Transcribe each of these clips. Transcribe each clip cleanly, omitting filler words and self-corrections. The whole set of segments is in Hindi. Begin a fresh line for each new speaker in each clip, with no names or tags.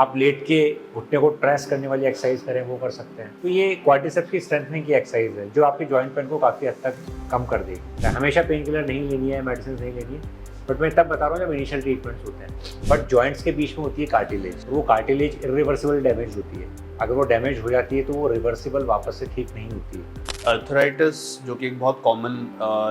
आप लेट के घुटने को प्रेस करने वाली एक्सरसाइज करें वो कर सकते हैं। तो ये क्वाड्रिसेप्स की स्ट्रेंथनिंग की एक्सरसाइज है जो आपके जॉइंट पेन को काफ़ी हद तक कम कर देगी। हमेशा पेन किलर नहीं लेनी है, मेडिसिन नहीं लेनी है, बट मैं तब बता रहा हूँ जब इनिशियल ट्रीटमेंट्स होते हैं। बट जॉइंट्स के बीच में होती है कार्टिलेज, वो कार्टिलेज इरिवर्सिबल डैमेज होती है। अगर वो डैमेज हो जाती है तो वो रिवर्सिबल वापस से ठीक नहीं होती है।
अर्थराइटिस जो कि एक बहुत कॉमन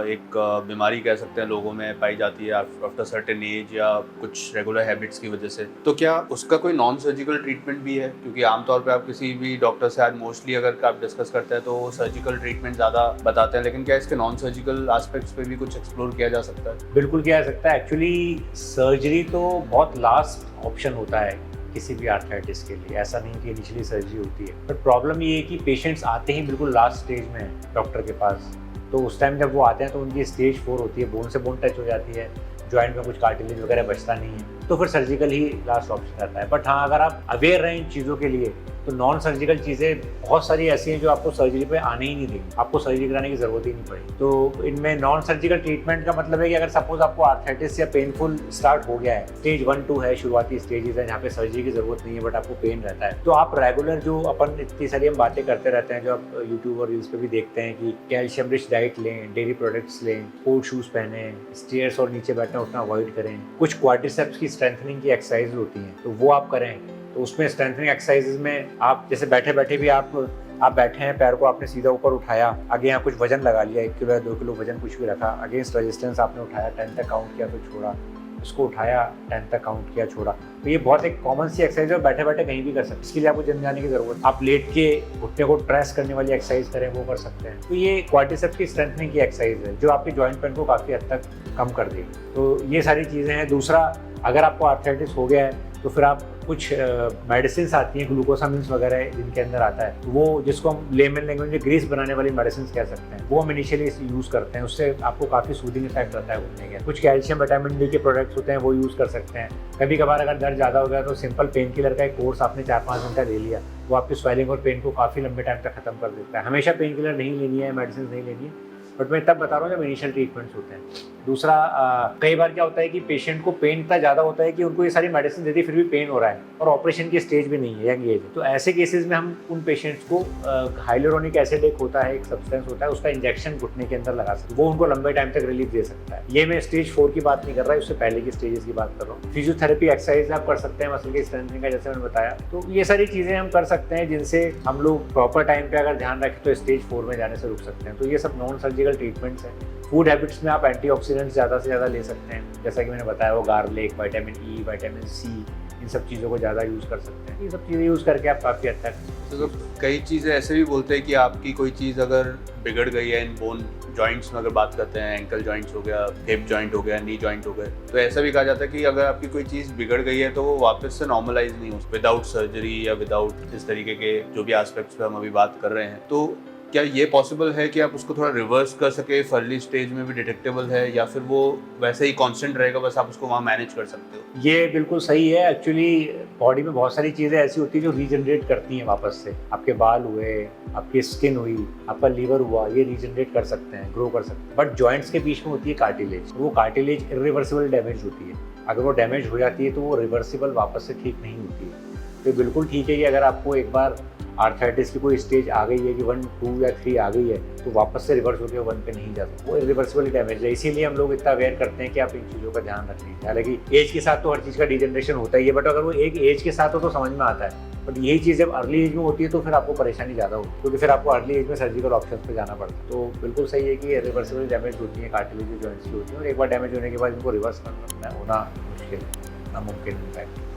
एक बीमारी कह सकते हैं लोगों में पाई जाती है आफ्टर सर्टेन एज या कुछ रेगुलर हैबिट्स की वजह से, तो क्या उसका कोई नॉन सर्जिकल ट्रीटमेंट भी है? क्योंकि आमतौर पे आप किसी भी डॉक्टर से आज मोस्टली अगर आप डिस्कस करते हैं तो वो सर्जिकल ट्रीटमेंट ज़्यादा बताते हैं, लेकिन क्या इसके नॉन सर्जिकल एस्पेक्ट्स पे भी कुछ एक्सप्लोर किया जा सकता है?
बिल्कुल किया जा सकता है। एक्चुअली सर्जरी तो बहुत लास्ट ऑप्शन होता है किसी भी आर्थराइटिस के लिए, ऐसा नहीं कि इनिशियली सर्जरी होती है। बट प्रॉब्लम ये है कि पेशेंट्स आते ही बिल्कुल लास्ट स्टेज में है डॉक्टर के पास, तो उस टाइम जब वो आते हैं तो उनकी स्टेज 4 होती है, बोन से बोन टच हो जाती है, जॉइंट में कुछ कार्टिलेज वगैरह बचता नहीं है, तो फिर सर्जिकल ही लास्ट ऑप्शन रहता है। बट हाँ, अगर आप अवेयर रहें इन चीज़ों के लिए तो नॉन सर्जिकल चीज़ें बहुत सारी ऐसी हैं जो आपको सर्जरी पे आने ही नहीं देंगी, आपको सर्जरी कराने की ज़रूरत ही नहीं पड़ेगी। तो इनमें नॉन सर्जिकल ट्रीटमेंट का मतलब है कि अगर सपोज आपको आर्थराइटिस या पेनफुल स्टार्ट हो गया है, स्टेज 1-2 है, शुरुआती स्टेजेस है जहाँ पे सर्जरी की ज़रूरत नहीं है बट आपको पेन रहता है, तो आप रेगुलर जो अपन इतनी सारी हम बातें करते रहते हैं, जो आप यूट्यूब और रील्स पे भी देखते हैं कि कैल्शियम रिच डाइट लें, डेयरी प्रोडक्ट्स लें, स्पोर्ट शूज़ पहने, स्टेयर्स और नीचे बैठना उठना अवॉइड करें, कुछ क्वाड्रिसेप्स की स्ट्रेंथनिंग की एक्सरसाइज होती हैं तो वो आप करें। तो उसमें स्ट्रेंथनिंग एक्सरसाइजेज में आप जैसे बैठे बैठे भी आप बैठे हैं, पैर को आपने सीधा ऊपर उठाया, आगे यहाँ कुछ वजन लगा लिया, 1 किलो या 2 किलो वजन कुछ भी रखा, अगेंस्ट रेजिस्टेंस आपने उठाया, 10 तक काउंट किया फिर छोड़ा, उसको उठाया, 10 तक काउंट किया, छोड़ा। तो ये बहुत एक कॉमन सी एक्सरसाइज है, बैठे बैठे कहीं भी कर सकते हैं, इसके लिए आपको जिम जाने की जरूरत। आप लेट के घुटने को प्रेस करने वाली एक्सरसाइज करें वो कर सकते हैं। तो ये क्वाड्रिसेप्स की स्ट्रेंथनिंग की एक्सरसाइज है जो आपके जॉइंट पेन को काफ़ी हद तक कम कर देगी। तो ये सारी चीज़ें हैं। दूसरा, अगर आपको आर्थराइटिस हो गया है तो फिर आप कुछ मेडिसिन आती हैं, ग्लूकोसामिन्स वगैरह जिनके अंदर आता है, वो जिसको हम लेमन लैंग्वेज में ग्रीस बनाने वाली मेडिसिन कह सकते हैं, वो हम इनिशियली यूज़ करते हैं। उससे आपको काफ़ी सूदिंग इफेक्ट रहता है घुटने के। कुछ कैल्शियम विटामिन डी के प्रोडक्ट्स होते हैं वो यूज़ कर सकते हैं। कभी कभार अगर दर्द ज़्यादा हो गया तो सिंपल पेन किलर का एक कोर्स आपने 4-5 घंटा ले लिया, वो आपकी स्वेलिंग और पेन को काफ़ी लंबे टाइम तक खत्म कर देता है। हमेशा पेन किलर नहीं लेनी है, मेडिसिन नहीं लेनी है, बट मैं तब बता रहा हूँ जब इनिशियल ट्रीटमेंट्स होते हैं। दूसरा, कई बार क्या होता है कि पेशेंट को पेन इतना ज़्यादा होता है कि उनको ये सारी मेडिसिन देती फिर भी पेन हो रहा है और ऑपरेशन की स्टेज भी नहीं है, यंग एज है। तो ऐसे केसेस में हम उन पेशेंट्स को हाइलुरोनिक एसिड एक होता है, एक सब्सटेंस होता है, उसका इंजेक्शन घुटने के अंदर लगा सकते हैं, वो उनको लंबे टाइम तक रिलीफ दे सकता है। ये मैं स्टेज 4 की बात नहीं कर रहा, उससे पहले की स्टेजेस की बात कर रहा हूँ। फिजियोथेरेपी एक्सरसाइज आप कर सकते हैं मसल के स्ट्रेंथनिंग का, जैसे मैंने बताया। तो ये सारी चीज़ें हम कर सकते हैं जिनसे हम लोग प्रॉपर टाइम पे अगर ध्यान रखें तो स्टेज 4 में जाने से रुक सकते हैं। तो ये सब नॉन सर्जिकल ट्रीटमेंट्स हैं। फूड हैबिट्स में आप एंटीऑक्सीडेंट्स ज़्यादा से ज़्यादा ले सकते हैं, जैसा कि मैंने बताया, वो garlic, vitamin E, vitamin C, इन सब चीज़ों को ज़्यादा यूज़ कर सकते हैं। ये सब चीज़ें यूज़ करके आप काफ़ी हद तक
तो कई चीज़ें ऐसे भी बोलते हैं कि आपकी कोई चीज़ अगर बिगड़ गई है इन बोन जॉइंट्स में, अगर बात करते हैं एंकल जॉइंट्स हो गया, हिप जॉइंट हो गया, नी जॉइंट हो गए, तो ऐसा भी कहा जाता है कि अगर आपकी कोई चीज़ बिगड़ गई है तो वो वापस से नॉर्मलाइज नहीं हो विदाउट सर्जरी या विदाउट इस तरीके के जो भी एस्पेक्ट्स पे हम अभी बात कर रहे हैं। तो क्या ये पॉसिबल है कि आप उसको थोड़ा रिवर्स कर सके, अर्ली स्टेज में भी डिटेक्टेबल है, या फिर वो वैसे ही कांस्टेंट रहेगा, बस आप उसको वहाँ मैनेज कर सकते हो?
ये बिल्कुल सही है। एक्चुअली बॉडी में बहुत सारी चीज़ें ऐसी होती है जो रीजनरेट करती हैं वापस से। आपके बाल हुए, आपकी स्किन हुई, आपका लीवर हुआ, ये रीजनरेट कर सकते हैं, ग्रो कर सकते हैं। बट जॉइंट्स के बीच में होती है कार्टिलेज, वो कार्टिलेज इरिवर्सिबल डैमेज होती है। अगर वो डैमेज हो जाती है तो वो रिवर्सिबल वापस से ठीक नहीं होती है। तो बिल्कुल ठीक है कि अगर आपको एक बार आर्थराइटिस की कोई स्टेज आ गई है कि 1, 2 या 3 आ गई है तो वापस से रिवर्स होकर 1 पे नहीं जा सकता, वो इरिवर्सिबल डैमेज है। इसीलिए हम लोग इतना अवेयर करते हैं कि आप इन चीज़ों का ध्यान रखें। हालांकि एज के साथ तो हर चीज़ का डिजनरेशन होता ही है, बट अगर वो एक एज के साथ हो तो समझ में आता है। बट यही चीज़ जब अर्ली एज में होती है तो फिर आपको परेशानी ज़्यादा होती है, क्योंकि फिर आपको अर्ली एज में सर्जिकल ऑप्शन पे जाना पड़ता है। तो बिल्कुल सही है कि रिवर्सिबल डैमेज होती है, कार्टिलेज जॉइंट्स की होती है, और एक बार डैमेज होने के बाद इनको रिवर्स करना होना मुश्किल है, नामुमकिन इनफैक्ट।